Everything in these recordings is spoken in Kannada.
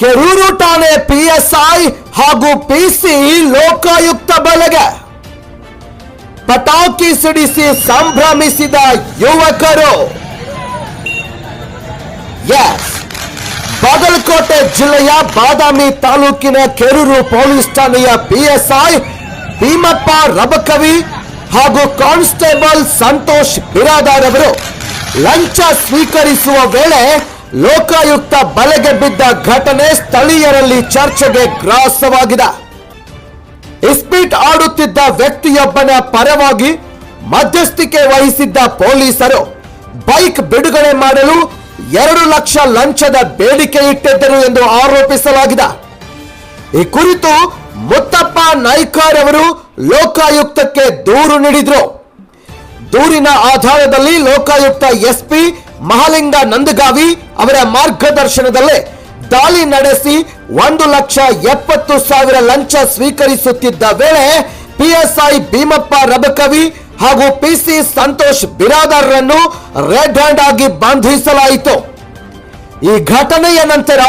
ಕೆರೂರು ಠಾಣೆ ಪಿಎಸ್ಐ ಹಾಗೂ ಪಿಸಿ ಲೋಕಾಯುಕ್ತ ಬಲೆಗೆ ಪಟಾಕಿ ಸಿಡಿಸಿ ಸಂಭ್ರಮಿಸಿದ ಯುವಕರು. ಬಾಗಲಕೋಟೆ ಜಿಲ್ಲೆಯ ಬಾದಾಮಿ ತಾಲೂಕಿನ ಕೆರೂರು ಪೊಲೀಸ್ ಠಾಣೆಯ ಪಿಎಸ್ಐ ಭೀಮಪ್ಪ ರಬಕವಿ ಹಾಗೂ ಕಾನ್ಸ್ಟೇಬಲ್ ಸಂತೋಷ್ ಬಿರಾದಾರ್ ಅವರು ಲಂಚ ಸ್ವೀಕರಿಸುವ ವೇಳೆ ಲೋಕಾಯುಕ್ತ ಬಲೆಗೆ ಬಿದ್ದ ಘಟನೆ ಸ್ಥಳೀಯರಲ್ಲಿ ಚರ್ಚೆಗೆ ಗ್ರಾಸವಾಗಿದೆ. ಇಸ್ಪೀಟ್ ಆಡುತ್ತಿದ್ದ ವ್ಯಕ್ತಿಯೊಬ್ಬನ ಪರವಾಗಿ ಮಧ್ಯಸ್ಥಿಕೆ ವಹಿಸಿದ್ದ ಪೊಲೀಸರು ಬೈಕ್ ಬಿಡುಗಡೆ ಮಾಡಲು 2 ಲಕ್ಷ ಲಂಚದ ಬೇಡಿಕೆ ಇಟ್ಟಿದ್ದರು ಎಂದು ಆರೋಪಿಸಲಾಗಿದೆ. ಈ ಕುರಿತು ಮುತ್ತಪ್ಪ ನಾಯ್ಕರ್ ಅವರು ಲೋಕಾಯುಕ್ತಕ್ಕೆ ದೂರು ನೀಡಿದ್ರು. ದೂರಿನ ಆಧಾರದಲ್ಲಿ ಲೋಕಾಯುಕ್ತ ಎಸ್ಪಿ ಮಹಾಲಿಂಗ ನಂದಗಾವಿ ಅವರ ಮಾರ್ಗದರ್ಶನದಲ್ಲಿ ದಾಳಿ ನಡೆಸಿ 1,70,000 ಲಂಚ ಸ್ವೀಕರಿಸುತ್ತಿದ್ದ ವೇಳೆ ಪಿಎಸ್ಐ ಭೀಮಪ್ಪ ರಬಕವಿ ಹಾಗೂ ಪಿಸಿ ಸಂತೋಷ್ ಬಿರಾದಾರ್ರನ್ನು ರೆಡ್ ಹ್ಯಾಂಡ್ ಆಗಿ ಬಂಧಿಸಲಾಯಿತು. ಈ ಘಟನೆಯ ನಂತರ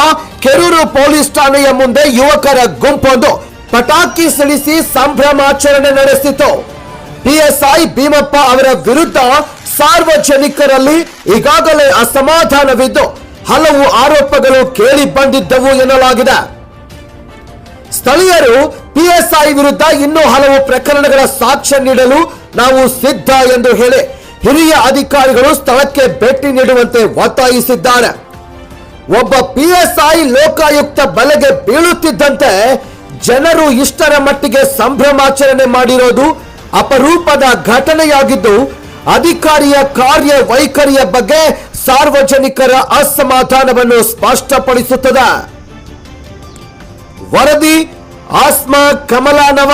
ಕೆರೂರು ಪೊಲೀಸ್ ಠಾಣೆಯ ಮುಂದೆ ಯುವಕರ ಗುಂಪೊಂದು ಪಟಾಕಿ ಸಿಡಿಸಿ ಸಂಭ್ರಮಾಚರಣೆ ನಡೆಸಿತು. ಪಿಎಸ್ಐ ಭೀಮಪ್ಪ ಅವರ ವಿರುದ್ಧ ಸಾರ್ವಜನಿಕರಲ್ಲಿ ಈಗಾಗಲೇ ಅಸಮಾಧಾನವಿದ್ದು ಹಲವು ಆರೋಪಗಳು ಕೇಳಿ ಬಂದಿದ್ದವು ಎನ್ನಲಾಗಿದೆ. ಸ್ಥಳೀಯರು ಪಿಎಸ್ಐ ವಿರುದ್ಧ ಇನ್ನೂ ಹಲವು ಪ್ರಕರಣಗಳ ಸಾಕ್ಷ್ಯ ನೀಡಲು ನಾವು ಸಿದ್ಧ ಎಂದು ಹೇಳಿ ಹಿರಿಯ ಅಧಿಕಾರಿಗಳು ಸ್ಥಳಕ್ಕೆ ಭೇಟಿ ನೀಡುವಂತೆ ಒತ್ತಾಯಿಸಿದ್ದಾರೆ. ಒಬ್ಬ ಪಿಎಸ್ಐ ಲೋಕಾಯುಕ್ತ ಬಲೆಗೆ ಬೀಳುತ್ತಿದ್ದಂತೆ ಜನರು ಇಷ್ಟರ ಮಟ್ಟಿಗೆ ಸಂಭ್ರಮಾಚರಣೆ ಮಾಡಿರೋದು ಅಪರೂಪದ ಘಟನೆಯಾಗಿದ್ದು ಅಧಿಕಾರಿಯ ಕಾರ್ಯ ವೈಖರಿಯ ಬಗ್ಗೆ ಸಾರ್ವಜನಿಕರ ಅಸಮಾಧಾನವನ್ನು ಸ್ಪಷ್ಟಪಡಿಸುತ್ತದೆ. ವರದಿ ಆಸ್ಮಾ ಕಮಲಾನವ.